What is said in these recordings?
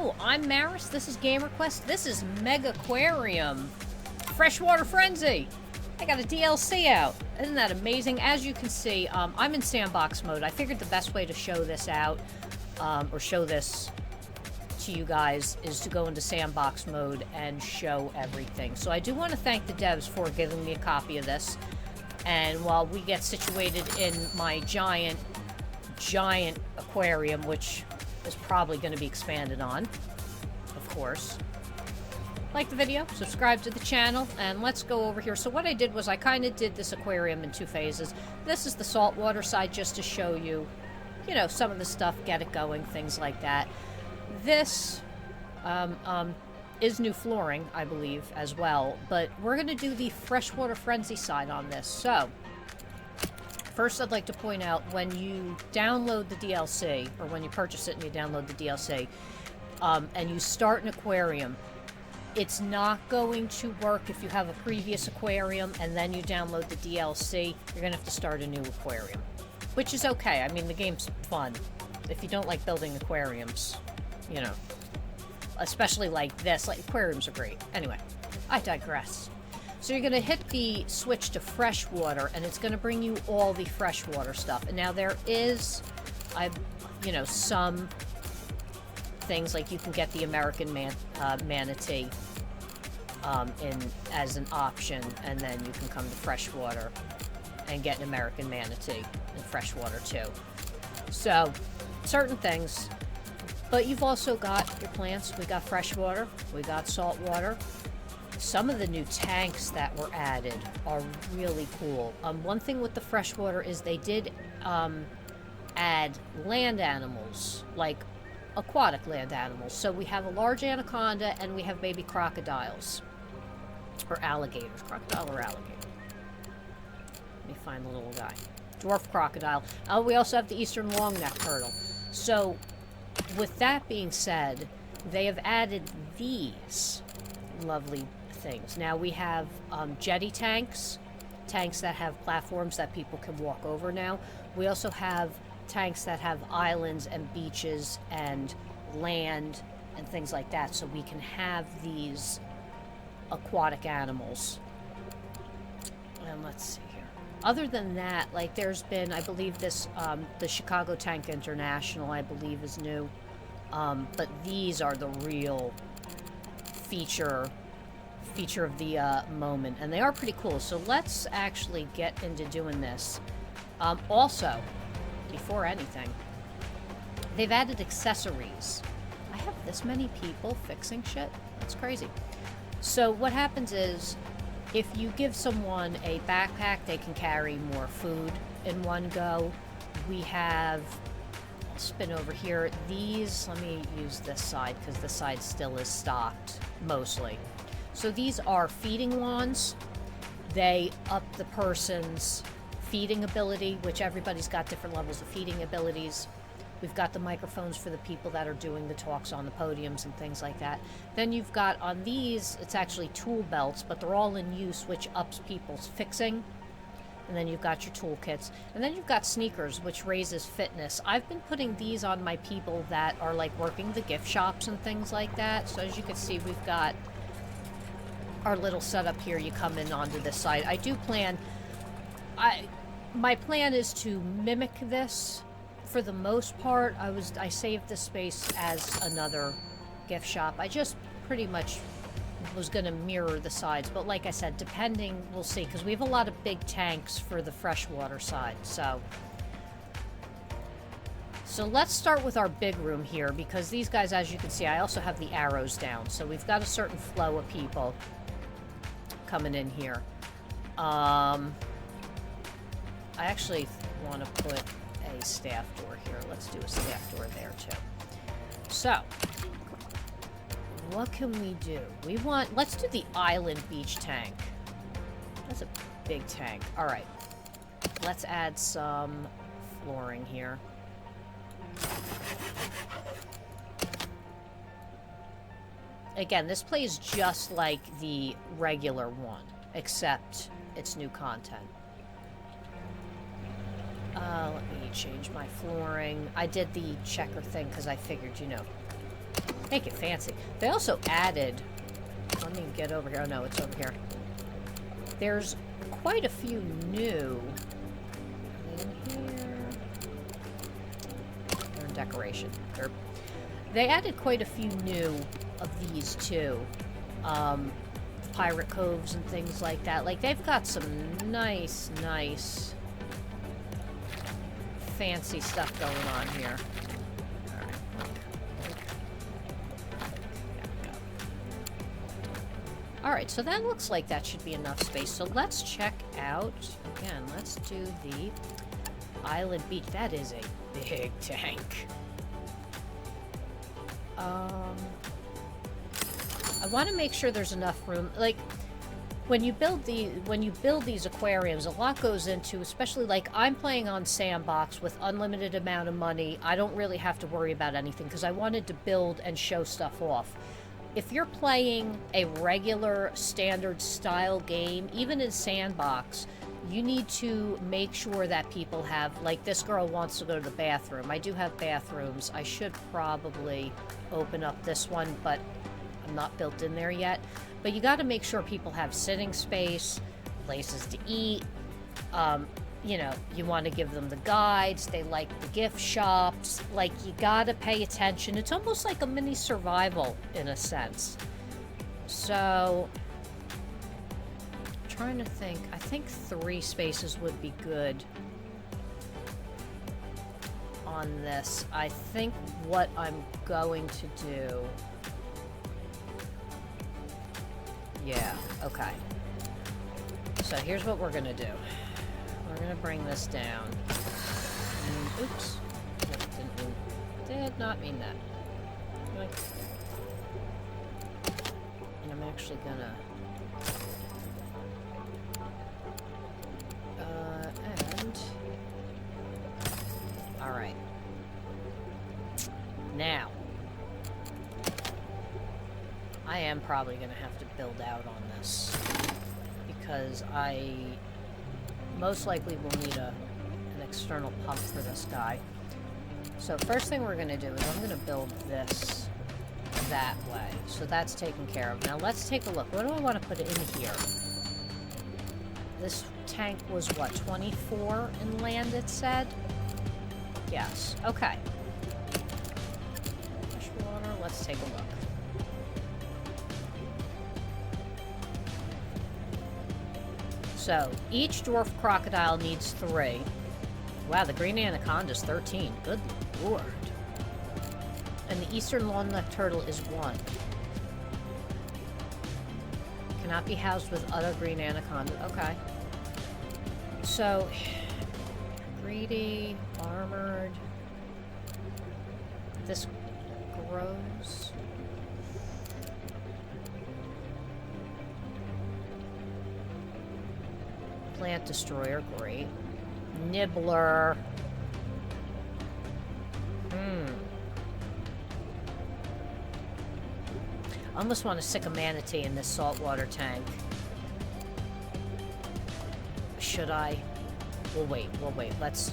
Hello, I'm Maris, this is GamerQuest, this is Megaquarium. Freshwater Frenzy! I got a DLC out. Isn't that amazing? As you can see, I'm in sandbox mode. I figured the best way to show this out, or show this to you guys, is to go into sandbox mode and show everything. So I do want to thank the devs for giving me a copy of this. And while we get situated in my giant aquarium, which is probably going to be expanded on, of course. Like the video, subscribe to the channel, and let's go over here. So what I did was I kind of did this aquarium in two phases. This is the saltwater side, just to show you, you know, some of the stuff, get it going, things like that. This is new flooring, I believe, as well. But we're going to do the Freshwater Frenzy side on this. So first, I'd like to point out, when you download the DLC, or when you purchase it and you download the DLC, and you start an aquarium, it's not going to work if you have a previous aquarium and then you download the DLC. You're going to have to start a new aquarium, which is okay. I mean, the game's fun. If you don't like building aquariums, you know, especially like this, like, aquariums are great. Anyway, I digress. So you're going to hit the switch to freshwater, and it's going to bring you all the freshwater stuff. And now there is, you know, some things, like you can get the American Manatee as an option, and then you can come to freshwater and get an American Manatee in freshwater too. So, certain things. But you've also got your plants. We got freshwater, we got saltwater. Some of the new tanks that were added are really cool. One thing with the freshwater is they did add land animals, like aquatic land animals. So we have a large anaconda and we have baby crocodiles. Or alligators. Crocodile or alligator? Let me find the little guy. Dwarf crocodile. We also have the eastern longneck turtle. So, with that being said, they have added these lovely things. Now we have jetty tanks. Tanks that have platforms that people can walk over now. We also have tanks that have islands and beaches and land and things like that, so we can have these aquatic animals. And let's see here. Other than that, like, there's been, I believe this, the Chicago Tank International, I believe, is new. But these are the real feature of the moment, and they are pretty cool. So let's actually get into doing this. Also, before anything, they've added accessories. I have this many people fixing shit. That's crazy. So what happens is, if you give someone a backpack, they can carry more food in one go. We have, I'll spin over here, these, let me use this side because this side still is stocked, mostly. So these are feeding wands. They up the person's feeding ability, which everybody's got different levels of feeding abilities. We've got the microphones for the people that are doing the talks on the podiums and things like that. Then you've got, on these, it's actually tool belts, but they're all in use, which ups people's fixing. And then you've got your toolkits. And then you've got sneakers, which raises fitness. I've been putting these on my people that are, like, working the gift shops and things like that. So as you can see, we've got our little setup here. You come in onto this side. I do plan... my plan is to mimic this. For the most part, I saved this space as another gift shop. I just pretty much was going to mirror the sides. But like I said, depending, we'll see. Because we have a lot of big tanks for the freshwater side. So let's start with our big room here. Because these guys, as you can see, I also have the arrows down. So we've got a certain flow of people coming in here. I actually want to put a staff door here. Let's do a staff door there too. So, what can we do? Let's do the island beach tank. That's a big tank. Alright. Let's add some flooring here. Again, this plays just like the regular one, except it's new content. Let me change my flooring. I did the checker thing because I figured, you know, Make it fancy. They also added... Let me get over here. Oh, no, it's over here. There's quite a few new... In here... They're in decoration. They added quite a few new of these, too. Pirate coves and things like that. Like, they've got some nice, nice... fancy stuff going on here. Alright, so that looks like that should be enough space. So let's check out, again, let's do the Island Beach. That is a big tank. I want to make sure there's enough room. Like, when you build these aquariums, a lot goes into, especially like I'm playing on Sandbox with unlimited amount of money. I don't really have to worry about anything because I wanted to build and show stuff off. If you're playing a regular standard style game, even in Sandbox, you need to make sure that people have, like this girl wants to go to the bathroom. I do have bathrooms. I should probably open up this one, but I'm not built in there yet. But you got to make sure people have sitting space, places to eat. You know, you want to give them the guides. They like the gift shops. Like, you got to pay attention. It's almost like a mini survival in a sense. So, I'm trying to think. I think 3 spaces would be good on this. I think what I'm going to do... Yeah, okay. So here's what we're gonna do. We're gonna bring this down. Oops. Did not mean that. And I'm actually gonna... and... Alright. Now. I am probably going to have to build out on this because I most likely will need an external pump for this guy. So first thing we're going to do is I'm going to build this that way. So that's taken care of. Now let's take a look. What do I want to put in here? This tank was what, 24 in land it said? Yes. Okay. Freshwater, let's take a look. So, each dwarf crocodile needs 3. Wow, the green anaconda's 13. Good lord. And the eastern long-necked turtle is 1. Cannot be housed with other green anaconda. Okay. So, greedy, armored. This grows. Plant destroyer, great. Nibbler. I almost want to stick a manatee in this saltwater tank. Should I? We'll wait. Let's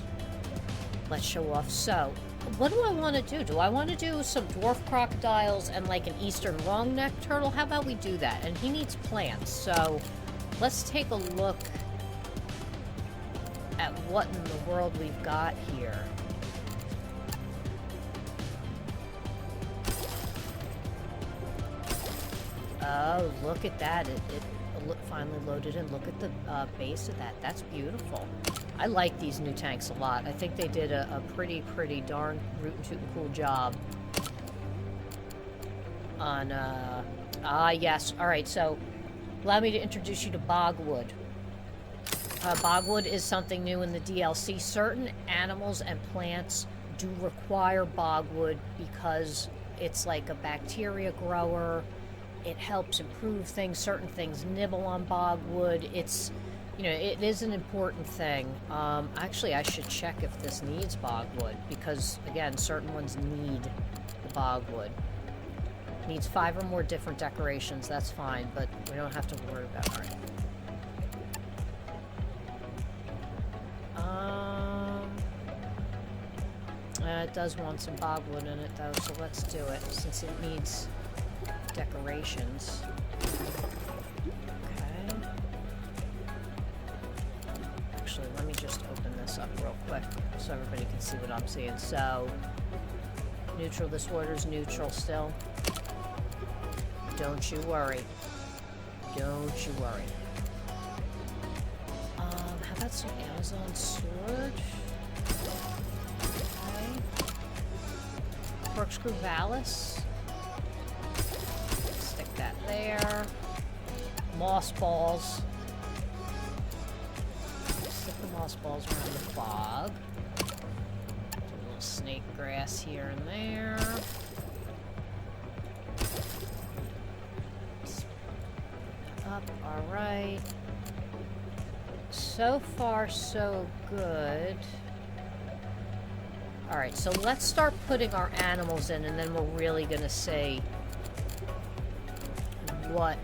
show off. So, what do I want to do? Do I want to do some dwarf crocodiles and like an eastern long-necked turtle? How about we do that? And he needs plants, so let's take a look at what in the world we've got here. Oh, look at that. It finally loaded in. Look at the base of that. That's beautiful. I like these new tanks a lot. I think they did a pretty darn rootin' tootin' cool job on, yes. Alright, so, allow me to introduce you to Bogwood. Bogwood is something new in the DLC. Certain animals and plants do require bogwood because it's like a bacteria grower. It helps improve things. Certain things nibble on bogwood. It's, you know, it is an important thing. Actually, I should check if this needs bogwood because, again, certain ones need the bogwood. Needs 5 or more different decorations. That's fine, but we don't have to worry about it. All right. it does want some bogwood in it though, so let's do it since it needs decorations. Okay. Actually, let me just open this up real quick so everybody can see what I'm seeing. So, neutral, this water's neutral still. Don't you worry. Don't you worry. How about some Amazon sword? Okay. Corkscrew Vallis. Stick that there. Moss balls. Stick the moss balls around the fog. Do a little snake grass here and there. Up, alright. So far, so good. Alright, so let's start putting our animals in, and then we're really gonna see what...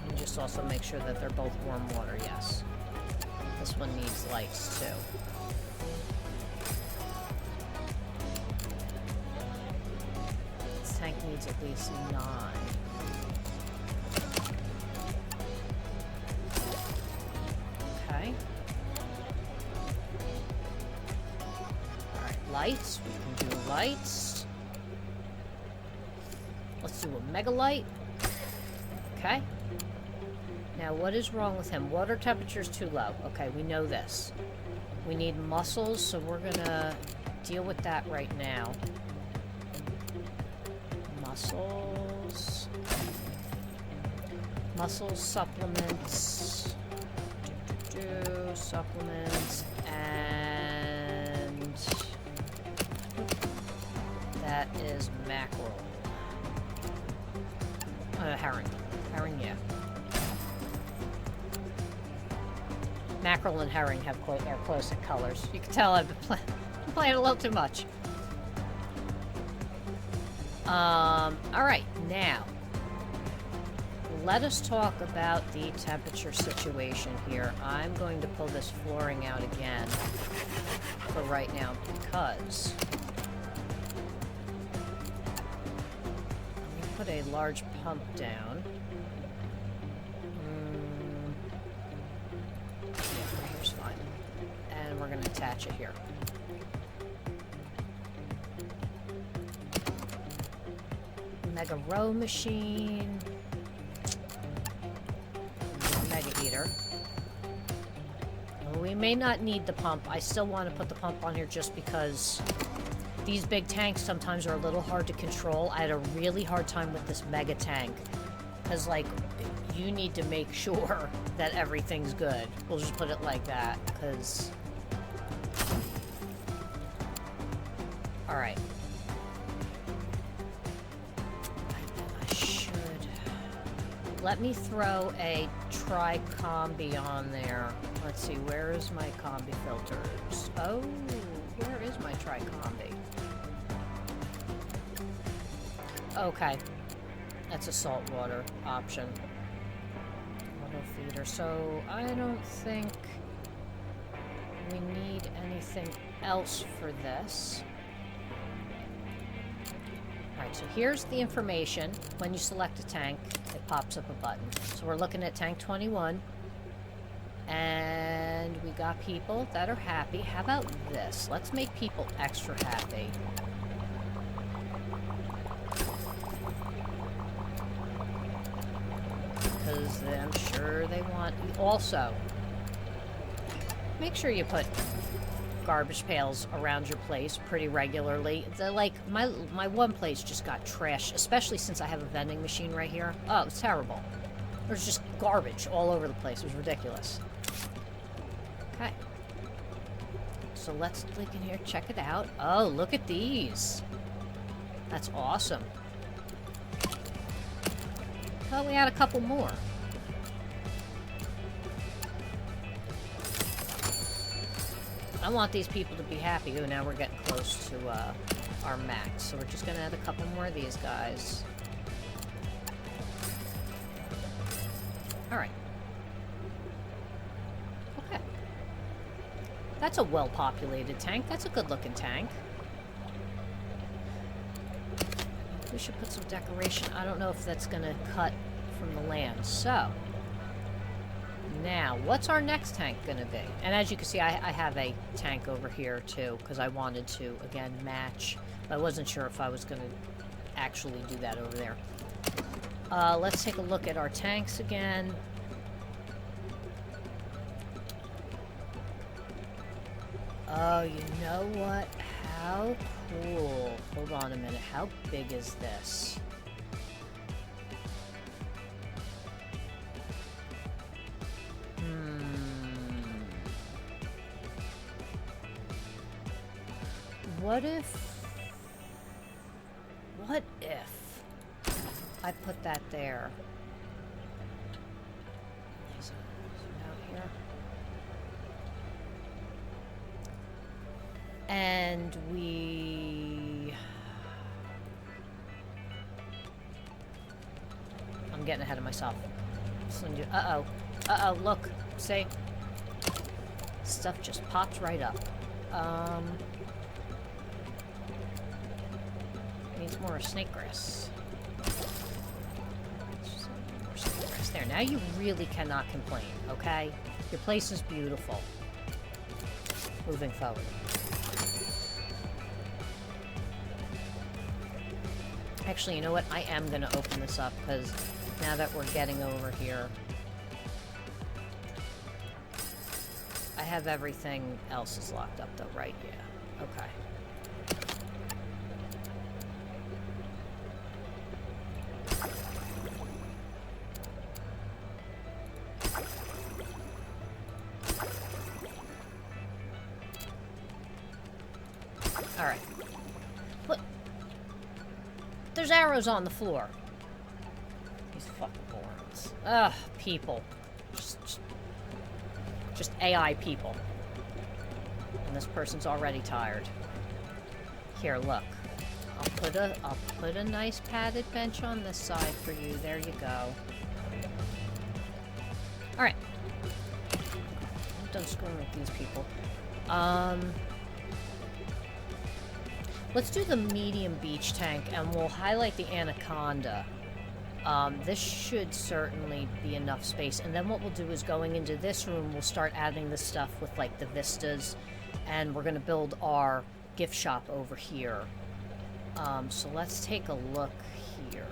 And just also make sure that they're both warm water, yes. This one needs lights, too. Tank needs at least 9. Okay. Alright, lights. We can do lights. Let's do a mega light. Okay. Now, what is wrong with him? Water temperature is too low. Okay, we know this. We need mussels, so we're gonna deal with that right now. Mussels, supplements, supplements, and that is mackerel. Herring. Herring, yeah. Mackerel and herring have are close in colors. You can tell I've been playing a little too much. Alright, now, let us talk about the temperature situation here. I'm going to pull this flooring out again for right now because I'm going to put a large pump down. Yeah, right here's fine. And we're going to attach it here. Mega row machine. Mega heater. Well, we may not need the pump. I still want to put the pump on here just because these big tanks sometimes are a little hard to control. I had a really hard time with this mega tank. Because, like, you need to make sure that everything's good. We'll just put it like that, because... Alright. Let me throw a tri-combi on there. Let's see, where is my combi filters? Oh, where is my tri-combi? Okay. That's a saltwater option. Auto feeder. So, I don't think we need anything else for this. Alright, so here's the information. When you select a tank, it pops up a button. So we're looking at tank 21. And we got people that are happy. How about this? Let's make people extra happy. Because I'm sure they want... Also, make sure you put garbage pails around your place pretty regularly. Like, my one place just got trashed, especially since I have a vending machine right here. Oh, it's terrible. There's just garbage all over the place. It was ridiculous. Okay. So let's click in here, check it out. Oh, look at these. That's awesome. Oh, we had a couple more. I want these people to be happy. Ooh, now we're getting close to our max. So we're just going to add a couple more of these guys. Alright. That's a well-populated tank. That's a good-looking tank. We should put some decoration. I don't know if that's going to cut from the land. So, now, what's our next tank going to be? And as you can see, I have a tank over here, too, because I wanted to, again, match. But I wasn't sure if I was going to actually do that over there. Let's take a look at our tanks again. Oh, you know what? How cool. Hold on a minute. How big is this? What if I put that there? Is it out here? And I'm getting ahead of myself. Uh-oh. Uh-oh, look. See? Stuff just popped right up. Needs more snake grass. More snake grass there. Now you really cannot complain, okay? Your place is beautiful. Moving forward. Actually, you know what? I am going to open this up, because now that we're getting over here, I have everything else is locked up, though, right? Yeah. Okay. Alright. Look. There's arrows on the floor. These fucking morons. Ugh, people. Just AI people. And this person's already tired. Here, look. I'll put a nice padded bench on this side for you. There you go. Alright. I'm done screwing with these people. Let's do the medium beach tank, and we'll highlight the anaconda. This should certainly be enough space. And then what we'll do is going into this room, we'll start adding the stuff with, like, the vistas. And we're going to build our gift shop over here. So let's take a look here.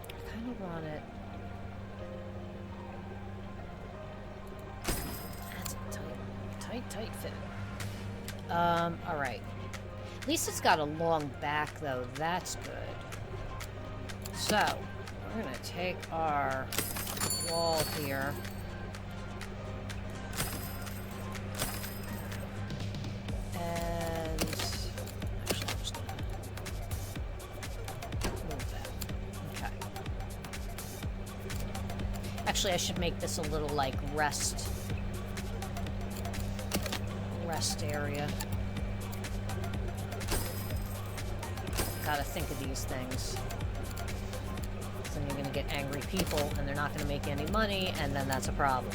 I kind of want it. Tight fit. Alright. At least it's got a long back, though. That's good. So, we're gonna take our wall here. And... actually, I'm just gonna move that. Okay. Actually, I should make this a little, like, rest area. Gotta think of these things. Then you're gonna get angry people, and they're not gonna make any money, and then that's a problem.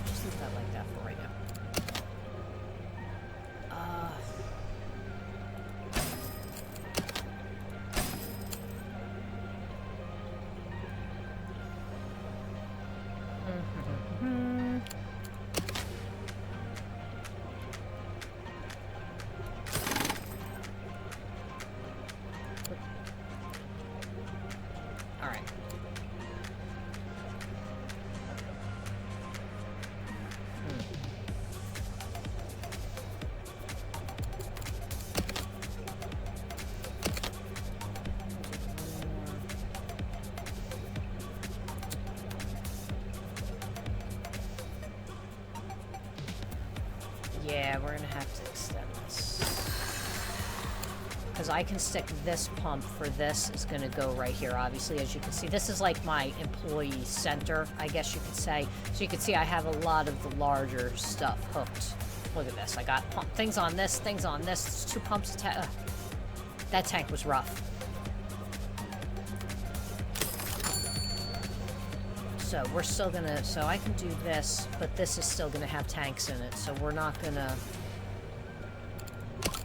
Just leave that like that for right now. Yeah, we're gonna have to extend this. Because I can stick this pump for this is gonna go right here, obviously, as you can see. This is like my employee center, I guess you could say. So you can see I have a lot of the larger stuff hooked Look at this. I got things on this, things on this. There's 2 pumps of that tank was rough. So we're still gonna... So I can do this, but this is still gonna have tanks in it. So we're not gonna...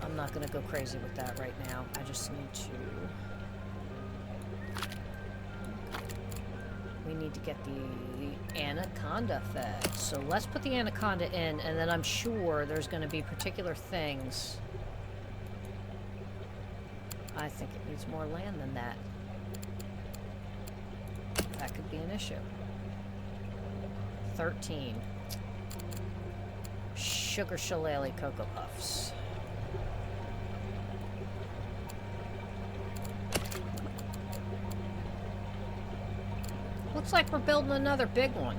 I'm not gonna go crazy with that right now. I just need to... We need to get the anaconda fed. So let's put the anaconda in, and then I'm sure there's going to be particular things. I think it needs more land than that. That could be an issue. 13. Sugar shillelagh Cocoa Puffs. Looks like we're building another big one.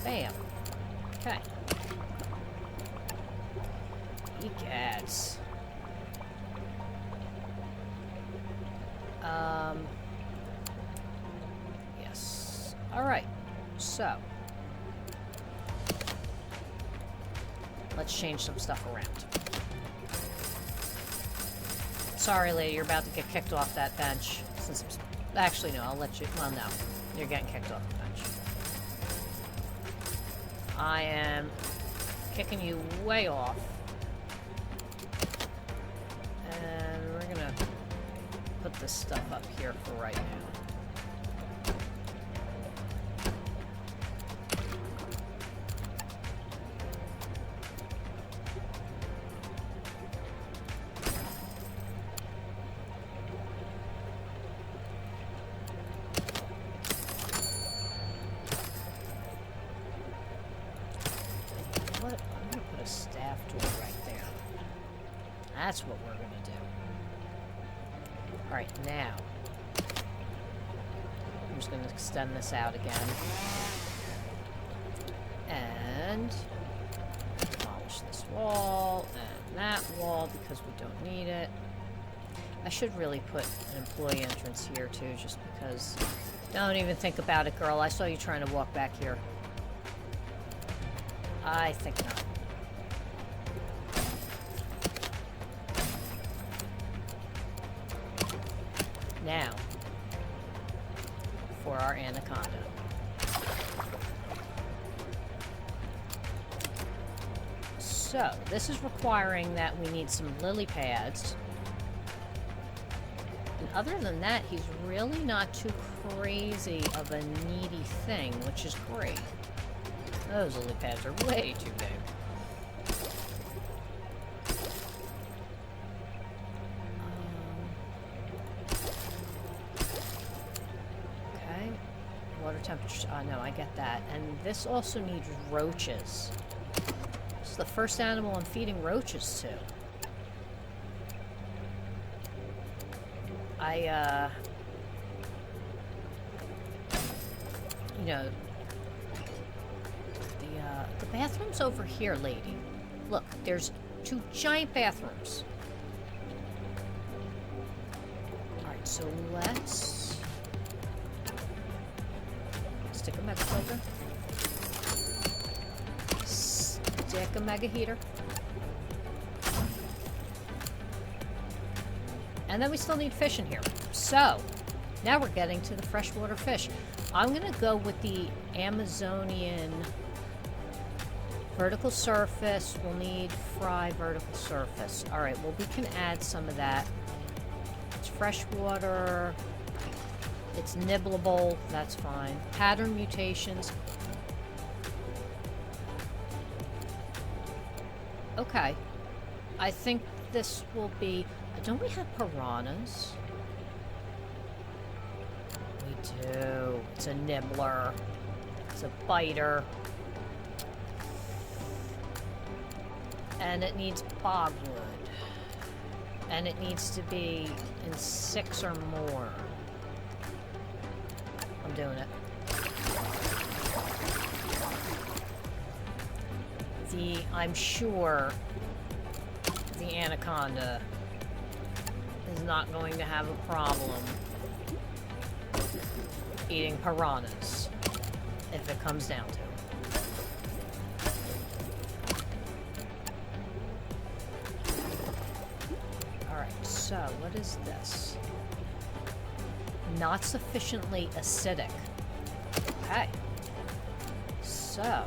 Bam. Okay. Egads. Yes. Alright. So. Let's change some stuff around. Sorry, lady, you're about to get kicked off that bench. Since actually, no, I'll let you... Well, no. You're getting kicked off the bench. I am kicking you way off. And we're gonna put this stuff up here for right now. That's what we're gonna do. Alright, now. I'm just gonna extend this out again. And demolish this wall and that wall because we don't need it. I should really put an employee entrance here too, just because. Don't even think about it, girl. I saw you trying to walk back here. I think not. Now, for our anaconda. So, this is requiring that we need some lily pads. And other than that, he's really not too crazy of a needy thing, which is great. Those lily pads are way too big. Water temperature. Oh, no, I get that. And this also needs roaches. This is the first animal I'm feeding roaches to. You know, the bathroom's over here, lady. Look, there's 2 giant bathrooms. Alright, so let's stick a mega filter. Stick a mega heater. And then we still need fish in here. So, now we're getting to the freshwater fish. I'm gonna go with the Amazonian vertical surface. We'll need fry vertical surface. Alright, well we can add some of that. It's freshwater. It's nibbleable, that's fine. Pattern mutations. Okay. I think this will be... Don't we have piranhas? We do. It's a nibbler. It's a biter. And it needs bogwood. And it needs to be in 6 or more. I'm doing it. I'm sure the anaconda is not going to have a problem eating piranhas if it comes down to it. what is this? Not sufficiently acidic. Okay. So,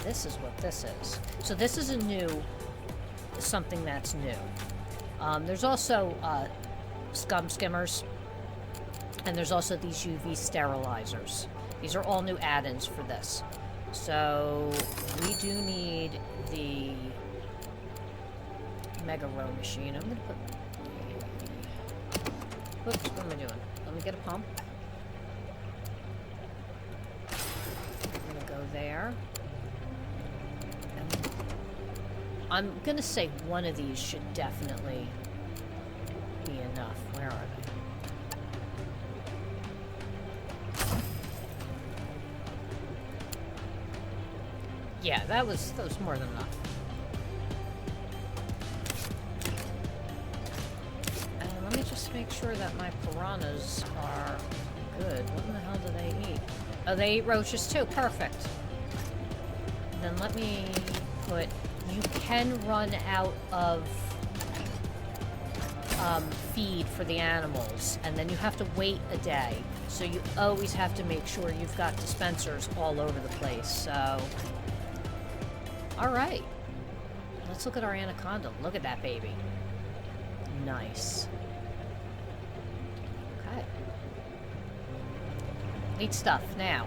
this is what this is. So this is something that's new. There's also scum skimmers, and there's also these UV sterilizers. These are all new add-ins for this. So we do need the Mega Row machine. I'm gonna put... Oops, what am I doing? Let me get a pump. I'm gonna go there. And I'm gonna say one of these should definitely be enough. Where are they? Yeah, that was more than enough. And let me just make sure that my piranhas are good. What in the hell do they eat? Oh, they eat roaches too. Perfect. Then let me put... You can run out of feed for the animals, and then you have to wait a day. So you always have to make sure you've got dispensers all over the place, so... Alright. Let's look at our anaconda. Look at that baby. Nice. Okay. Neat stuff. Now,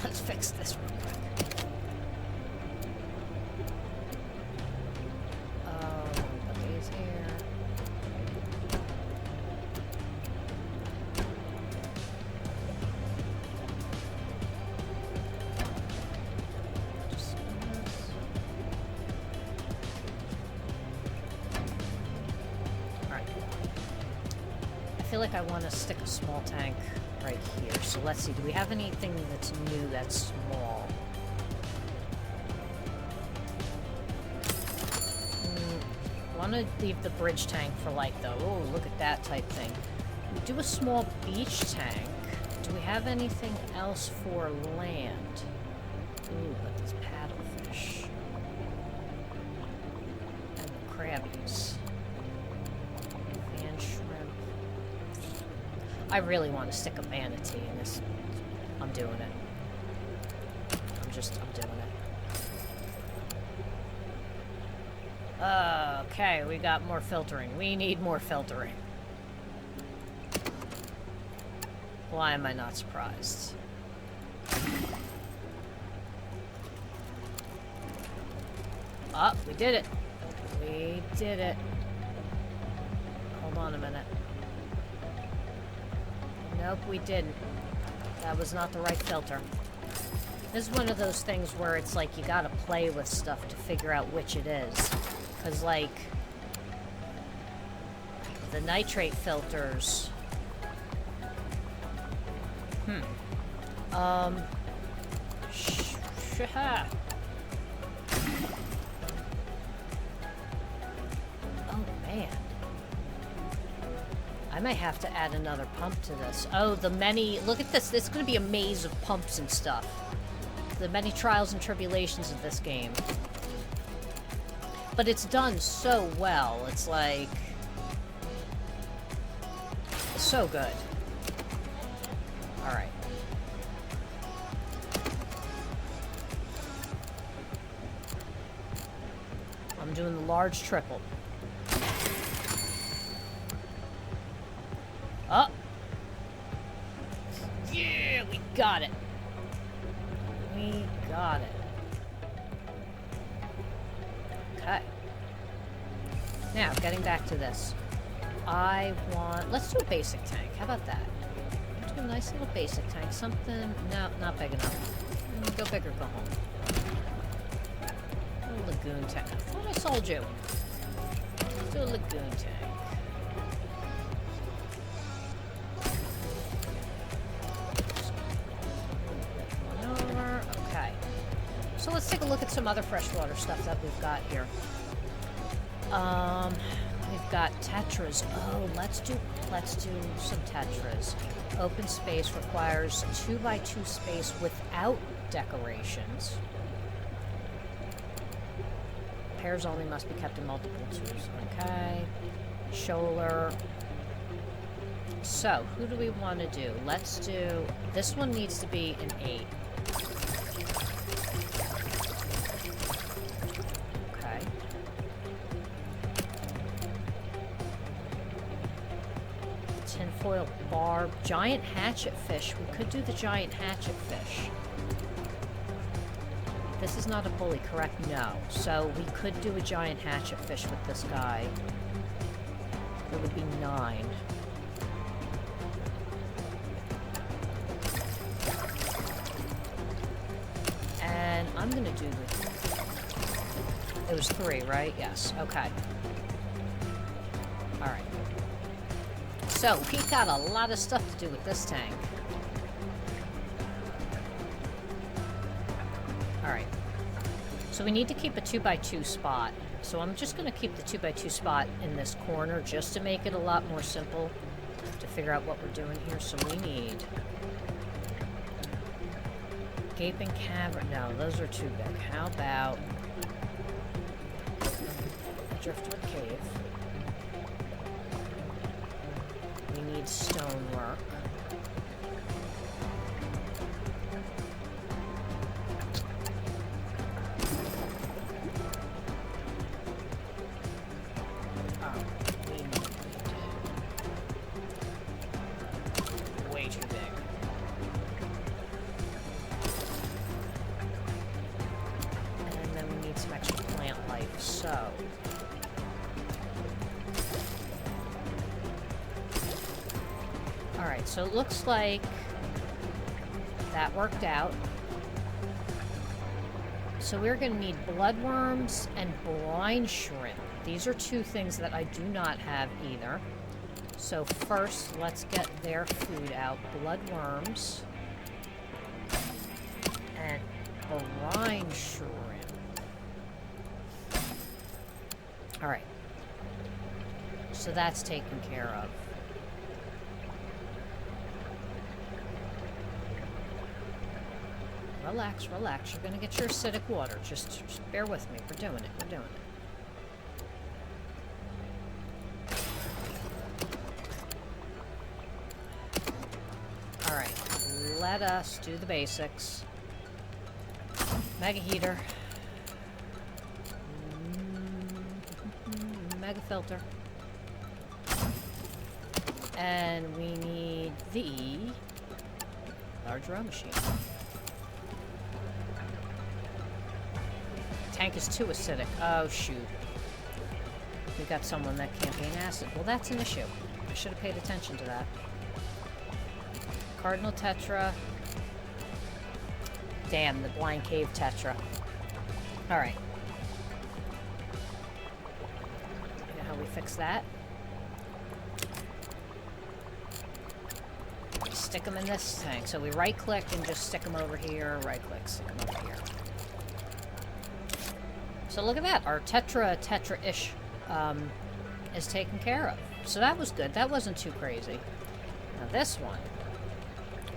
let's fix this real quick. Put these here. I feel like I want to stick a small tank right here. So let's see, do we have anything that's new that's small? Want to leave the bridge tank for like the, oh, look at that type thing. We do a small beach tank. Do we have anything else for land? Ooh, but this paddlefish. And the crabbies. I really want to stick a manatee in this. I'm doing it. I'm doing it. Okay, we got more filtering. We need more filtering. Why am I not surprised? Oh, we did it. We did it. Hold on a minute. Nope, we didn't. That was not the right filter. This is one of those things where it's like you gotta play with stuff to figure out which it is. Because, like, the nitrate filters... Oh, man. I might have to add another pump to this. Oh, the many... Look at this. This is going to be a maze of pumps and stuff. The many trials and tribulations of this game. But it's done so well. It's like... so good. Alright. I'm doing the large triple. Oh! Yeah, we got it. We got it. Okay. Now, getting back to this. I want... Let's do a basic tank. How about that? Let's do a nice little basic tank. Something... No, not big enough. Go big or go home. A lagoon tank. I thought I sold you. Let's do a lagoon tank. So let's take a look at some other freshwater stuff that we've got here. We've got Tetras. Oh, let's do some Tetras. Open space requires 2x2 space without decorations. Pairs only must be kept in multiple twos. Okay. Shoaler. So, who do we want to do? Let's do... This one needs to be an 8. Okay. Tinfoil barb. Giant hatchetfish. We could do the giant hatchetfish. This is not a bully, correct? No. So, we could do a giant hatchetfish with this guy. It would be 9. And I'm gonna do the... It was 3, right? Yes. Okay. Alright. So, we got a lot of stuff to do with this tank. Alright. So we need to keep a 2x2 spot. So I'm just going to keep the 2x2 spot in this corner just to make it a lot more simple to figure out what we're doing here. So we need... Gaping cavern. No, those are too big. How about... Driftwood cave. We need stonework. So it looks like that worked out. So we're going to need bloodworms and blind shrimp. These are 2 things that I do not have either. So first, let's get their food out. Bloodworms and blind shrimp. Alright. So that's taken care of. Relax, relax. You're gonna get your acidic water. Just bear with me. We're doing it. We're doing it. Alright. Let us do the basics. Mega heater. Mega filter. And we need the large row machine. Tank is too acidic. Oh, shoot. We got someone that can't be an acid. Well, that's an issue. I should have paid attention to that. Cardinal Tetra. Damn, the blind cave Tetra. Alright. You know how we fix that? We stick them in this tank. So we right-click and just stick them over here. Right-click, stick them over here. So look at that, our Tetra-ish is taken care of. So that was good, that wasn't too crazy. Now this one,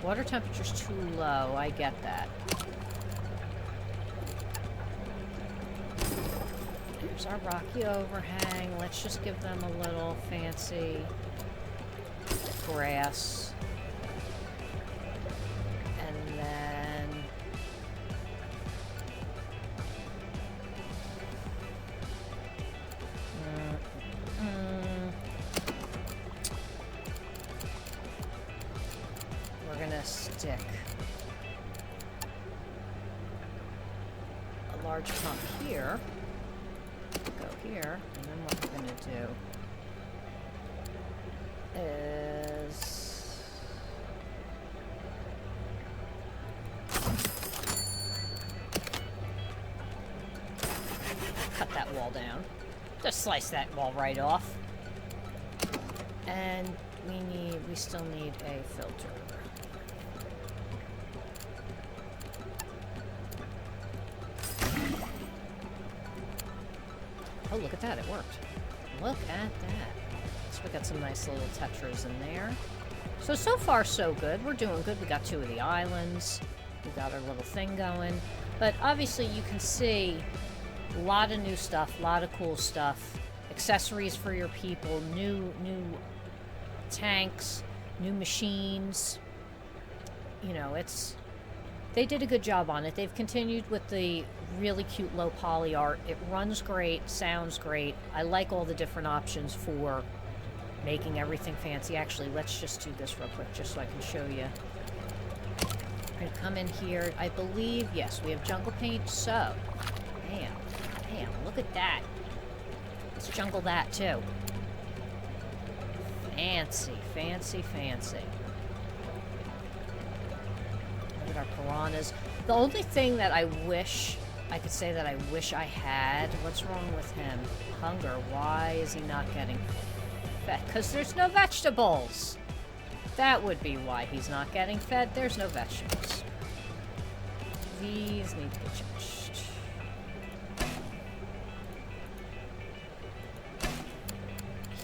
water temperature's too low, I get that. Here's our rocky overhang, let's just give them a little fancy grass. And then... we're gonna stick a large pump here, go here, and then what we're gonna do is cut that wall down. Just slice that wall right off. And we still need a filter. Oh, look at that, it worked. Look at that. So we got some nice little Tetras in there. So far so good. We're doing good. We got 2 of the islands. We got our little thing going. But obviously you can see A lot of new stuff, a lot of cool stuff. Accessories for your people, new tanks, new machines. You know, they did a good job on it. They've continued with the really cute low poly art. It runs great, sounds great. I like all the different options for making everything fancy. Actually, let's just do this real quick just so I can show you. I'm going to come in here. I believe, yes, we have jungle paint. So, damn, look at that. Let's jungle that too. Fancy, fancy, fancy. Look at our piranhas. The only thing that I wish I could say that I wish I had, what's wrong with him? Hunger. Why is he not getting fed? Because there's no vegetables. That would be why he's not getting fed. There's no vegetables. These need to get changed.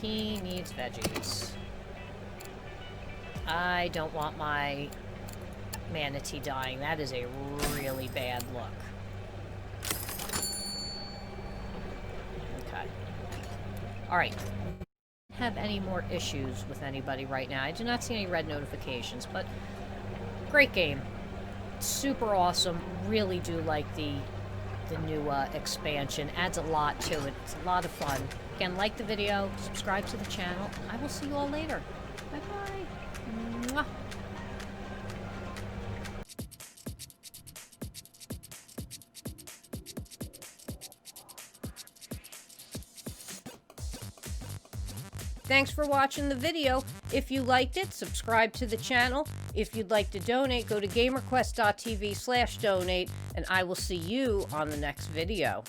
He needs veggies. I don't want my manatee dying. That is a really bad look. Okay. Alright. Have any more issues with anybody right now. I do not see any red notifications, but great game. Super awesome. Really do like the new expansion. Adds a lot to it. It's a lot of fun. Again, like the video, subscribe to the channel. I will see you all later. Bye-bye. Mwah. Thanks for watching the video. If you liked it, subscribe to the channel. If you'd like to donate, go to GamerQuest.tv/donate, and I will see you on the next video.